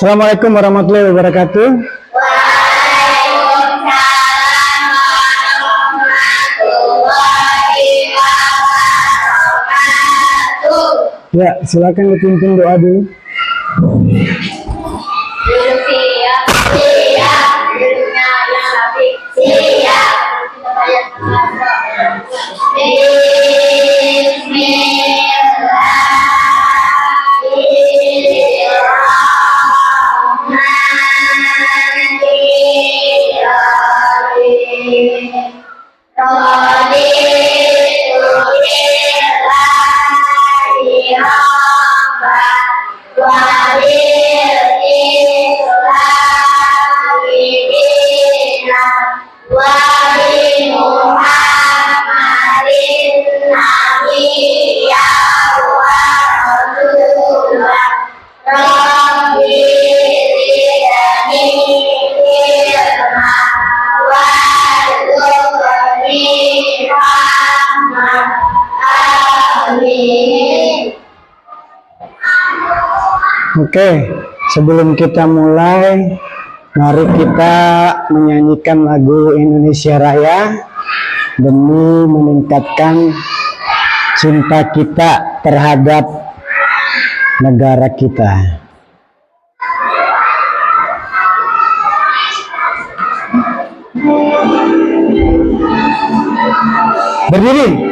Assalamualaikum warahmatullahi wabarakatuh. Waalaikumsalam warahmatullahi wabarakatuh. Ya, silakan dipimpin doa dulu. Siap, siap, duduknya yang rapi, siap. Oke, sebelum kita mulai, mari kita menyanyikan lagu Indonesia Raya demi meningkatkan cinta kita terhadap negara kita. Berdiri.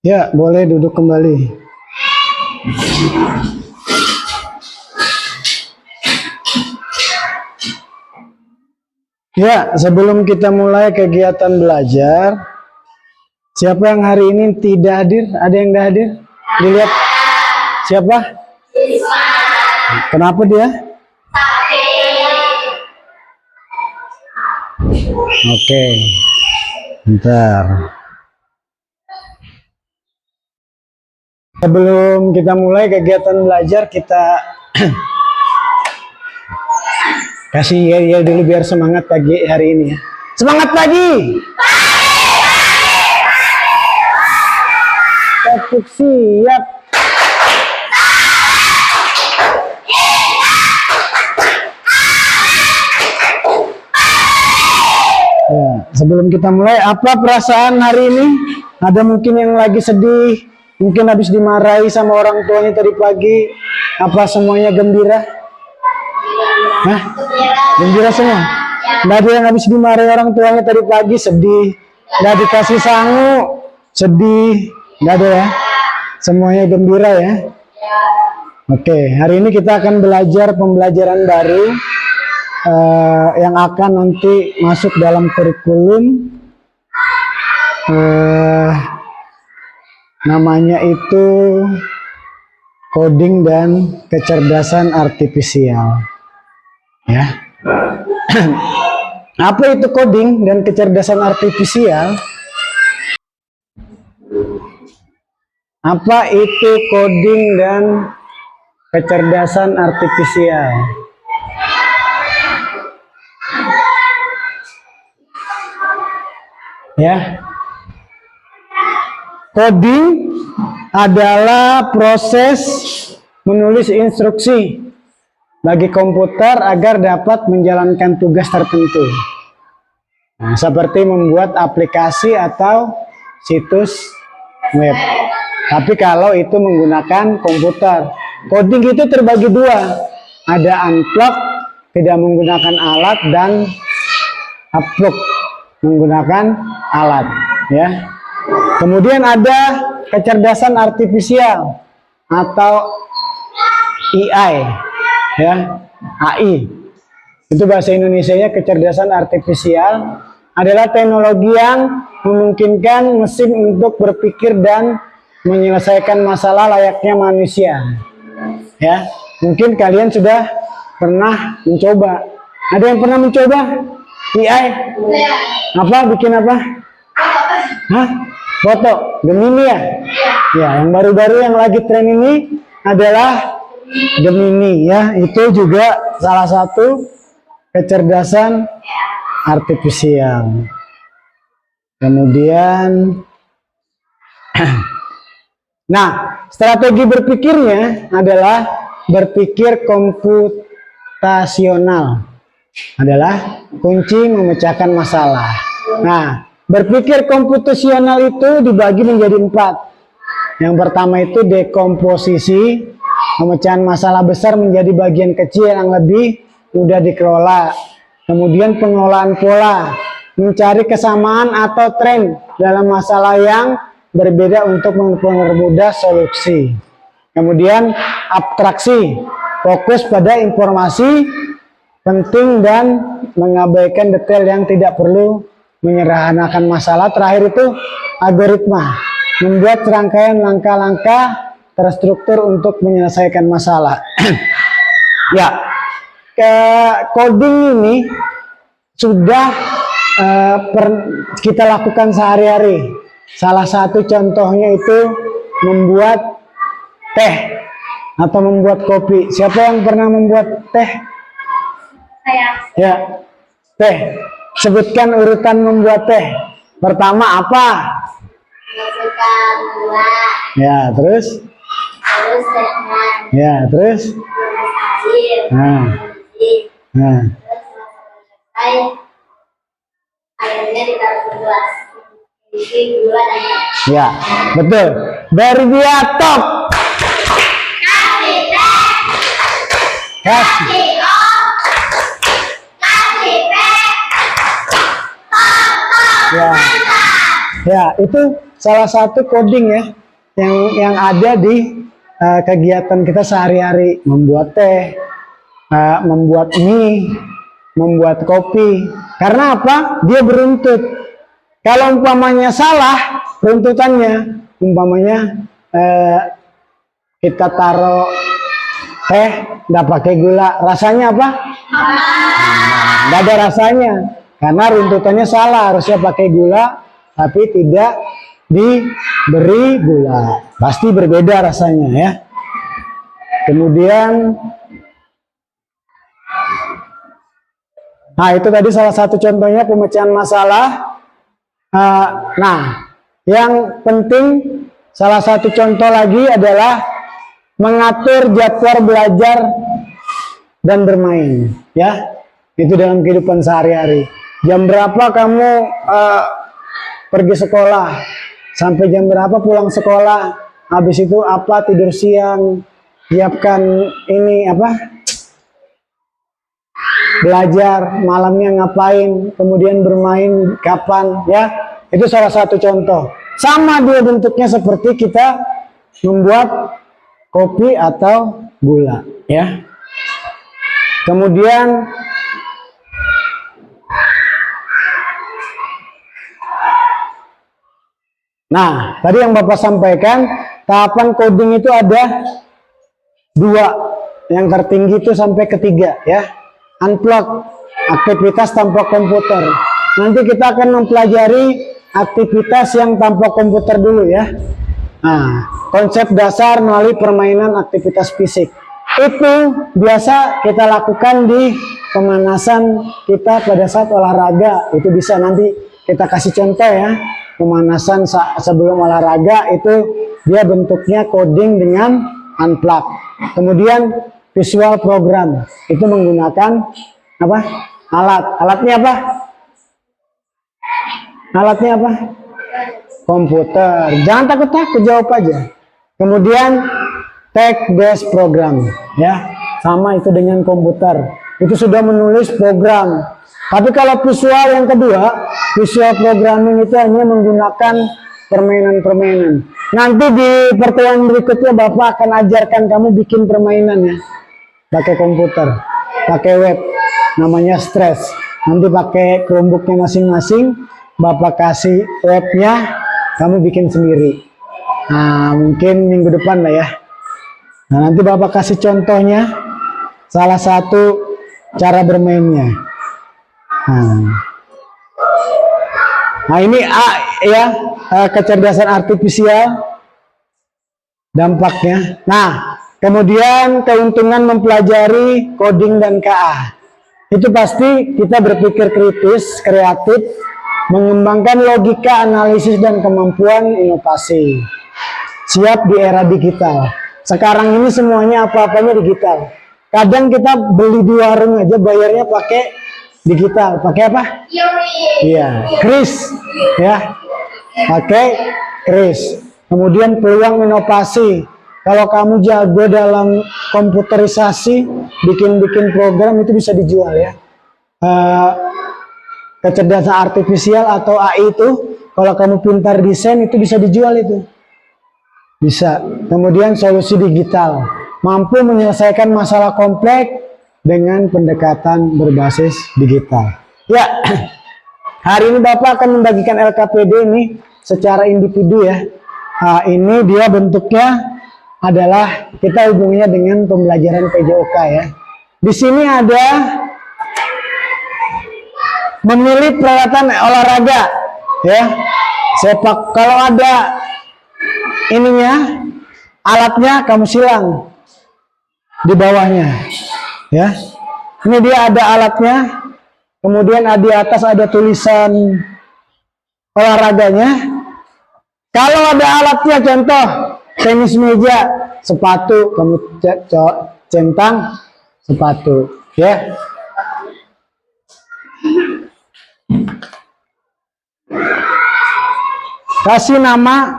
Ya, boleh duduk kembali. Ya, sebelum kita mulai kegiatan belajar, siapa yang hari ini tidak hadir? Ada yang tidak hadir? Dilihat siapa? Kenapa dia? Oke, bentar. Sebelum kita mulai kegiatan belajar, kita kasih yel-yel dulu biar semangat pagi hari ini ya. Semangat pagi! Tetap siap. Ya, sebelum kita mulai, apa perasaan hari ini? Ada mungkin yang lagi sedih, mungkin habis dimarahi sama orang tuanya tadi pagi. Apa semuanya gembira? Hah? Gembira semua? Nggak ada yang habis dimarahi orang tuanya tadi pagi sedih, nggak dikasih sangu sedih, nggak ada ya? Semuanya gembira ya? Oke, hari ini kita akan belajar pembelajaran baru yang akan nanti masuk dalam kurikulum. Namanya itu coding dan kecerdasan artifisial. Ya. Apa itu coding dan kecerdasan artifisial? Apa itu coding dan kecerdasan artifisial? Ya. Coding adalah proses menulis instruksi bagi komputer agar dapat menjalankan tugas tertentu. Nah, seperti membuat aplikasi atau situs web. Tapi kalau itu menggunakan komputer, coding itu terbagi dua. Ada unplug, tidak menggunakan alat, dan upload, menggunakan alat. Ya. Kemudian ada kecerdasan artifisial atau AI, ya, AI. Itu bahasa Indonesianya. Kecerdasan artifisial adalah teknologi yang memungkinkan mesin untuk berpikir dan menyelesaikan masalah layaknya manusia. Ya, mungkin kalian sudah pernah mencoba. Ada yang pernah mencoba AI? Apa? Bikin apa? Hah? Foto? Gemini ya? Ya, yang baru-baru yang lagi tren ini adalah Gemini ya. Itu juga salah satu kecerdasan artifisial. Kemudian nah, strategi berpikirnya adalah berpikir komputasional. Adalah kunci memecahkan masalah. Nah, berpikir komputasional itu dibagi menjadi 4. Yang pertama itu dekomposisi, pemecahan masalah besar menjadi bagian kecil yang lebih mudah dikelola. Kemudian pengelolaan pola, mencari kesamaan atau tren dalam masalah yang berbeda untuk mempermudah solusi. Kemudian abstraksi, fokus pada informasi penting dan mengabaikan detail yang tidak perlu menyederhanakan masalah. Terakhir itu algoritma, membuat rangkaian langkah-langkah terstruktur untuk menyelesaikan masalah. Ya, coding ini sudah kita lakukan sehari-hari. Salah satu contohnya itu membuat teh atau membuat kopi. Siapa yang pernah membuat teh? Saya. Ya, teh. Sebutkan urutan membuat teh. Pertama apa? Masukkan gula. Ya, terus? Terus tehnya. Ya, terus? Air. Nah. Nah. Terus air. Airnya ditaruh ke gelas. Isi gula dan teh. Ya, betul. Dari dia top. Kasih teh. Kasih. Ya. Ya, itu salah satu coding ya yang ada di kegiatan kita sehari-hari, membuat teh, membuat mie, membuat kopi. Karena apa? Dia beruntut. Kalau umpamanya salah runtutannya, umpamanya kita taruh teh nggak pakai gula, rasanya apa? Nggak ada rasanya. Karena runtutannya salah, harusnya pakai gula, tapi tidak diberi gula. Pasti berbeda rasanya ya. Kemudian, nah itu tadi salah satu contohnya pemecahan masalah. Nah, yang penting salah satu contoh lagi adalah mengatur jadwal belajar dan bermain. Ya, itu dalam kehidupan sehari-hari. Jam berapa kamu pergi sekolah, sampai jam berapa pulang sekolah, habis itu apa, tidur siang, siapkan ini apa, belajar, malamnya ngapain, kemudian bermain kapan, ya, itu salah satu contoh. Sama dia bentuknya seperti kita membuat kopi atau gula, ya. Kemudian nah, tadi yang Bapak sampaikan, tahapan coding itu ada 2. Yang tertinggi itu sampai ketiga ya. Unplug, aktivitas tanpa komputer. Nanti kita akan mempelajari aktivitas yang tanpa komputer dulu ya. Nah, konsep dasar melalui permainan aktivitas fisik. Itu biasa kita lakukan di pemanasan kita pada saat olahraga. Itu bisa nanti kita kasih contoh ya. Pemanasan sebelum olahraga itu dia bentuknya coding dengan unplug. Kemudian visual program itu menggunakan apa? Alatnya apa? Alatnya apa? Komputer. Jangan takut-takut, jawab aja. Kemudian text based program ya, sama itu dengan komputer. Itu sudah menulis program. Tapi kalau visual yang kedua, visual programming itu hanya menggunakan permainan-permainan. Nanti di pertemuan berikutnya Bapak akan ajarkan kamu bikin permainan ya. Pakai komputer, pakai web, namanya Stress. Nanti pakai Chromebooknya masing-masing, Bapak kasih webnya, kamu bikin sendiri. Nah, mungkin minggu depan lah ya. Nah, nanti Bapak kasih contohnya, salah satu cara bermainnya. Nah ini ya, kecerdasan artifisial dampaknya. Nah, kemudian keuntungan mempelajari coding dan KA. Itu pasti kita berpikir kritis, kreatif, mengembangkan logika, analisis, dan kemampuan inovasi. Siap di era digital. Sekarang ini semuanya apa-apanya digital. Kadang kita beli di warung aja bayarnya pakai digital. Pakai apa? Iya, kris ya. Pakai kris. Kemudian peluang inovasi. Kalau kamu jago dalam komputerisasi, bikin-bikin program itu bisa dijual ya. Kecerdasan artifisial atau AI itu, kalau kamu pintar desain itu bisa dijual itu. Bisa. Kemudian solusi digital, mampu menyelesaikan masalah kompleks dengan pendekatan berbasis digital. Ya, hari ini Bapak akan membagikan LKPD ini secara individu ya. Nah, ini dia bentuknya adalah kita hubunginya dengan pembelajaran PJOK ya. Di sini ada memilih peralatan olahraga ya. Sepak, kalau ada ininya, alatnya kamu silang di bawahnya ya. Ini dia ada alatnya, kemudian di atas ada tulisan olahraganya. Kalau ada alatnya, contoh tenis meja, sepatu, kamu centang sepatu ya. Kasih nama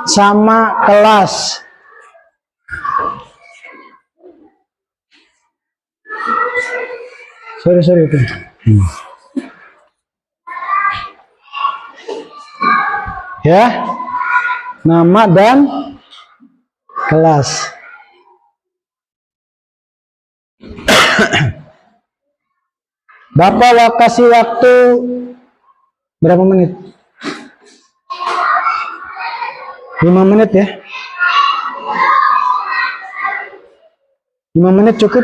sama kelas. Sorry itu. Ya, nama dan kelas. Bapak kasih waktu berapa menit? 5 menit ya. 5 menit cukup?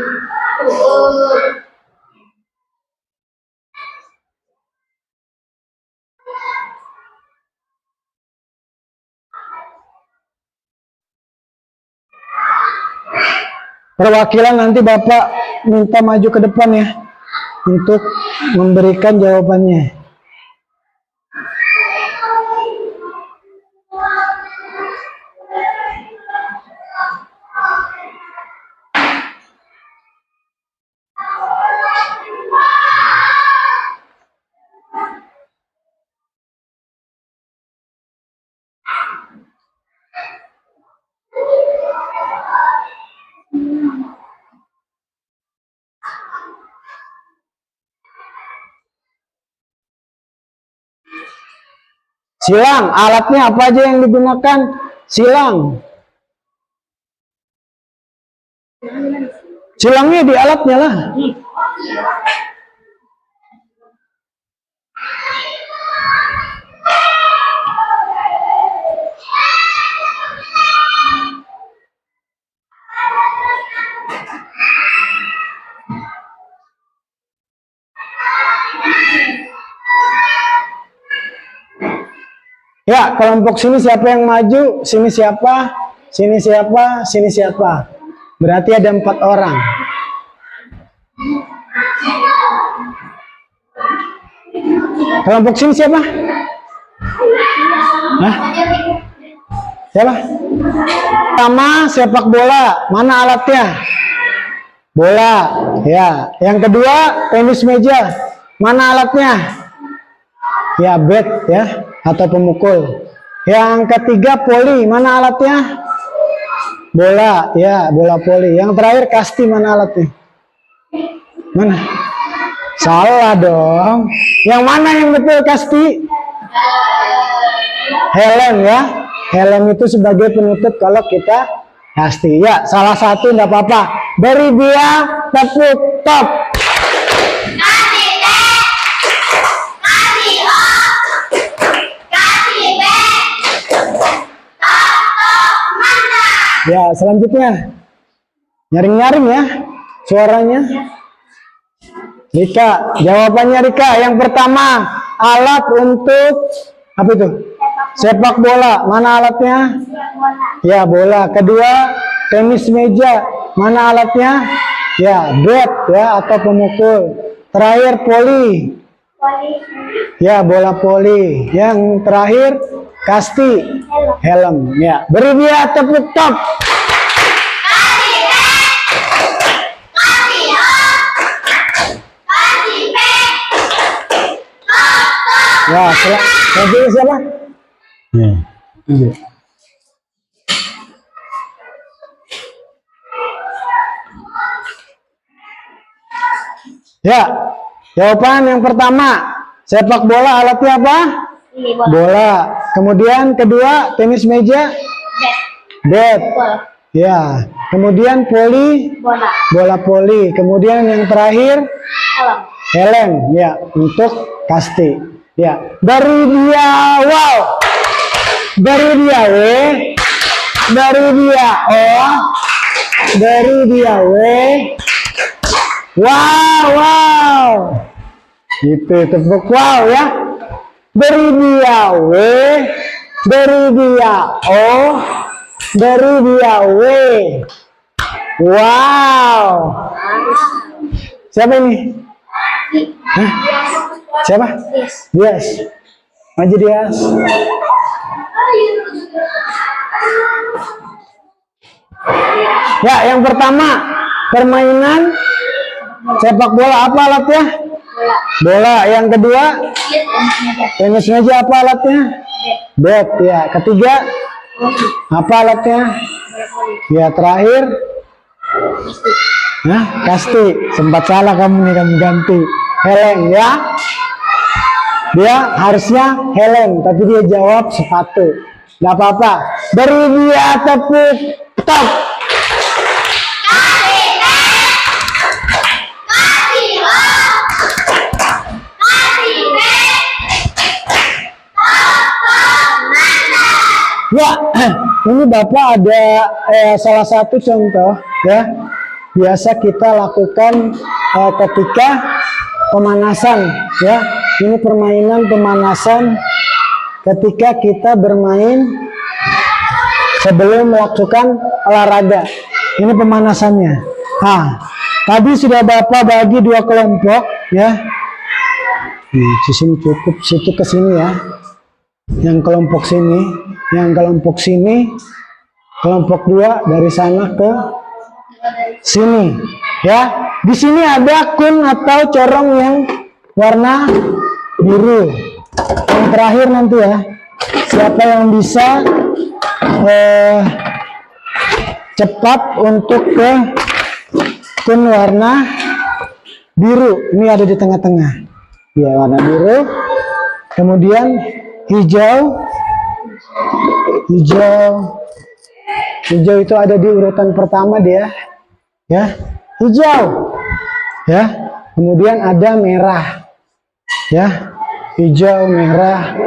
Perwakilan nanti Bapak minta maju ke depan ya untuk memberikan jawabannya. Silang, alatnya apa aja yang digunakan? Silang. Silangnya di alatnya lah. Ya, kelompok sini siapa yang maju? Sini siapa? Sini siapa? Sini siapa? Berarti ada 4 orang. Kelompok sini siapa? Hah? Siapa? Pertama sepak bola. Mana alatnya? Bola. Ya. Yang kedua tenis meja. Mana alatnya? Ya, bat ya, atau pemukul. Yang ketiga poli. Mana alatnya? Bola. Ya, bola poli. Yang terakhir kasti. Mana alatnya? Mana? Salah dong. Yang mana yang betul kasti? Helm ya. Helm itu sebagai penutup kalau kita kasti. Ya, salah satu enggak apa-apa. Beri dia tepuk top. Ya, selanjutnya. Nyaring-nyaring ya suaranya. Rika, jawabannya Rika. Yang pertama, alat untuk apa itu? Sepak bola. Mana alatnya? Ya, bola. Kedua, tenis meja. Mana alatnya? Ya, bat ya, atau pemukul. Terakhir poli. Ya, bola poli. Yang terakhir kasti. Helm. Ya, beri dia tepuk top. Ya, selanjutnya siapa? Iya. Ya, jawaban yang pertama, sepak bola alatnya apa? Bola. Kemudian kedua, tenis meja? Bat. Ya. Kemudian poli? Bola poli. Kemudian yang terakhir? Helm. Ya, untuk kasti. Ya, dari dia wow, dari dia W, dari dia O, dari dia W, wow, gitu, tepuk wow ya, dari dia W, dari dia O, dari dia W, wow, siapa ini? Hah? Siapa? Dias. Maju Dias. Ya, yang pertama permainan sepak bola apa alatnya? Bola. Yang kedua tenis meja apa alatnya? Bat. Ya. Ketiga apa alatnya? Ya, terakhir kasti. Sempat salah kamu nih, kamu ganti. Helm ya. Dia harusnya helm, tapi dia jawab sepatu. Gak apa-apa. Beri dia tepuk top. Ya, ini Bapak ada salah satu contoh ya. Biasa kita lakukan ketika pemanasan ya. Ini permainan pemanasan ketika kita bermain sebelum melakukan olahraga. Ini pemanasannya. Tadi sudah Bapak bagi 2 kelompok ya. Di sini cukup, situ ke sini ya. Yang kelompok sini, yang kelompok sini, kelompok 2 dari sana ke sini ya. Di sini ada kun atau corong yang warna biru. Yang terakhir nanti ya, siapa yang bisa cepat untuk ke kun warna biru. Ini ada di tengah-tengah ya, warna biru. Kemudian hijau itu ada di urutan pertama dia ya, hijau ya. Kemudian ada merah ya, hijau, merah.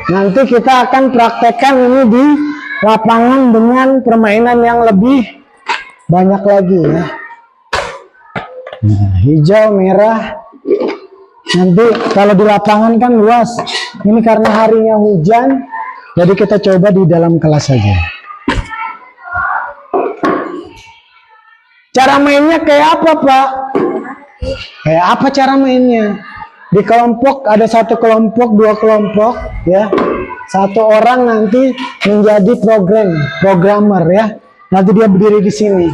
Nanti kita akan praktekkan ini di lapangan dengan permainan yang lebih banyak lagi ya. Nah, hijau, merah. Nanti kalau di lapangan kan luas. Ini karena harinya hujan, jadi kita coba di dalam kelas saja. Cara mainnya kayak apa, Pak? Kayak apa cara mainnya? Di kelompok ada satu kelompok, dua kelompok, ya. Satu orang nanti menjadi programmer ya. Nanti dia berdiri di sini.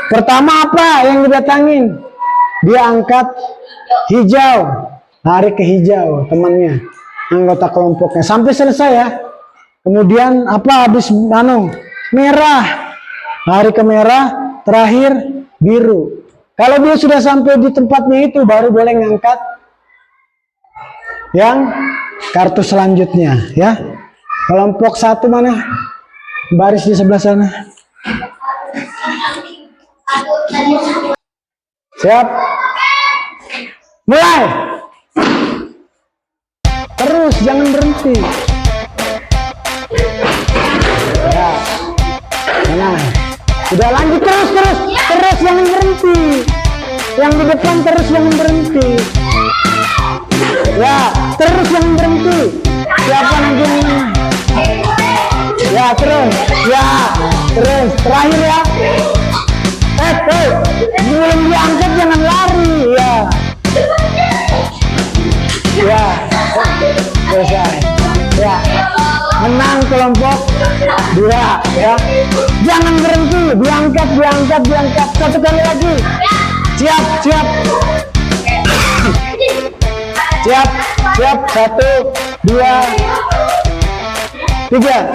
Pertama apa yang didatangin? Dia angkat hijau, lari ke hijau temannya, anggota kelompoknya sampai selesai ya. Kemudian apa habis merah, lari ke merah, terakhir biru. Kalau dia sudah sampai di tempatnya itu baru boleh ngangkat yang kartu selanjutnya ya. Kelompok satu mana? Baris di sebelah sana. Siap? Mulai. Terus jangan berhenti. Ya. Nah, sudah lanjut terus jangan berhenti. Yang di depan terus jangan berhenti. Ya, terus jangan berhenti. Siapa nanti menang? Ya, terus. Ya, terus. Terakhir ya. Belum diangkat jangan lari. Ya. Ya. Selesai. Ya. Menang kelompok 2 ya. Jangan berhenti, diangkat. Satu kali lagi. Siap. Siap. 1, 2, 3.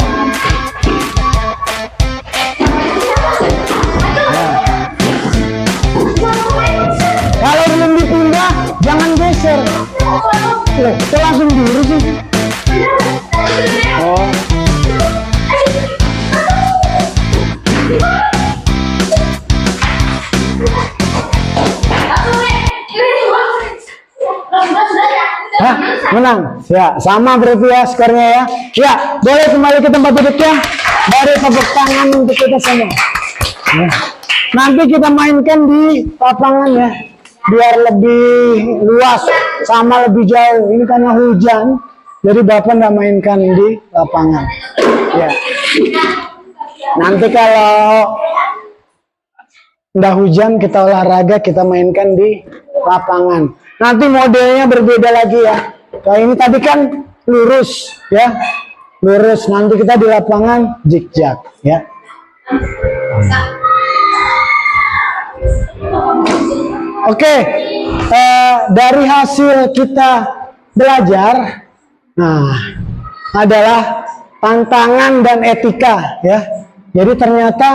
Kalau belum dipindah, jangan geser. Loh, kok langsung dulu sih? Oh. Hah, menang. Ya, sama berarti ya skornya ya. Ya, boleh kembali ke tempat duduknya. Beri tepuk tangan untuk kita semua. Ya. Nanti kita mainkan di lapangan ya, biar lebih luas sama lebih jauh. Ini karena hujan, jadi Bapak nggak mainkan di lapangan. Ya. Nanti kalau nggak hujan kita olahraga, kita mainkan di lapangan. Nanti modelnya berbeda lagi ya. Kayak ini tadi kan lurus ya, lurus. Nanti kita di lapangan zigzag ya. Oke, dari hasil kita belajar, nah adalah tantangan dan etika ya. Jadi ternyata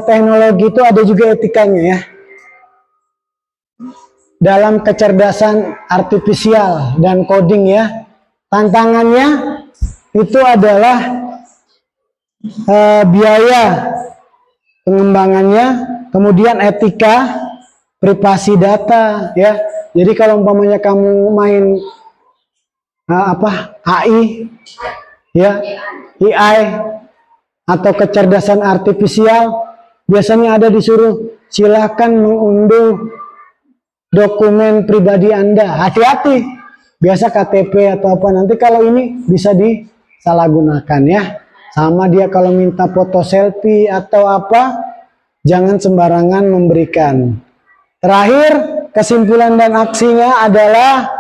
teknologi itu ada juga etikanya ya. Dalam kecerdasan artifisial dan coding ya, tantangannya itu adalah biaya pengembangannya, kemudian etika, privasi data ya. Jadi kalau umpamanya kamu main AI ya, AI atau kecerdasan artifisial, biasanya ada disuruh silakan mengunduh dokumen pribadi Anda. Hati-hati, biasa KTP atau apa, nanti kalau ini bisa disalahgunakan ya. Sama dia kalau minta foto selfie atau apa, jangan sembarangan memberikan. Terakhir, kesimpulan dan aksinya adalah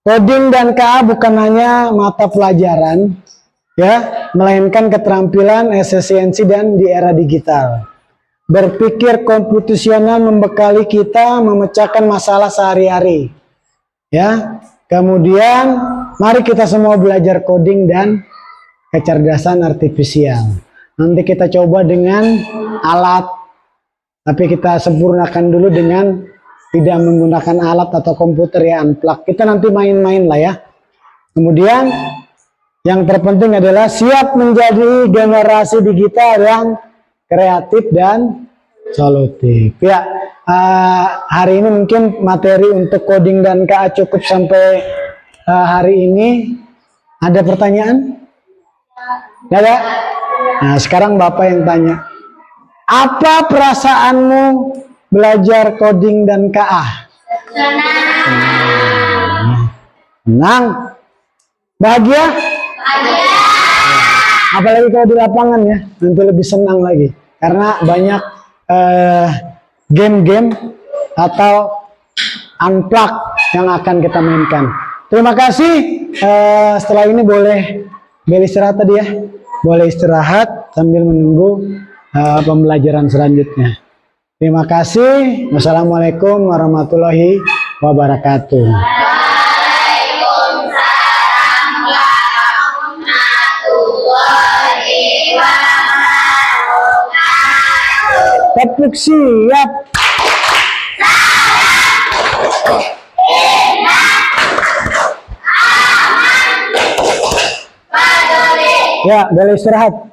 coding dan KA bukan hanya mata pelajaran ya, melainkan keterampilan, efisiensi dan di era digital. Berpikir komputasional membekali kita memecahkan masalah sehari-hari ya. Kemudian mari kita semua belajar coding dan kecerdasan artifisial. Nanti kita coba dengan alat, tapi kita sempurnakan dulu dengan tidak menggunakan alat atau komputer ya, unplug. Kita nanti main-main lah ya. Kemudian yang terpenting adalah siap menjadi generasi digital yang kreatif dan solutif ya. Hari ini mungkin materi untuk coding dan KA cukup sampai hari ini. Ada pertanyaan? Nggak ada? Nah, sekarang Bapak yang tanya. Apa perasaanmu belajar coding dan KA? Senang. Bahagia? Apalagi kalau di lapangan ya, nanti lebih senang lagi. Karena banyak game-game atau unplug yang akan kita mainkan. Terima kasih. Setelah ini boleh istirahat tadi ya. Boleh istirahat sambil menunggu pembelajaran selanjutnya. Terima kasih. Wassalamualaikum warahmatullahi wabarakatuh. Tepuk siap. Ya, boleh istirahat.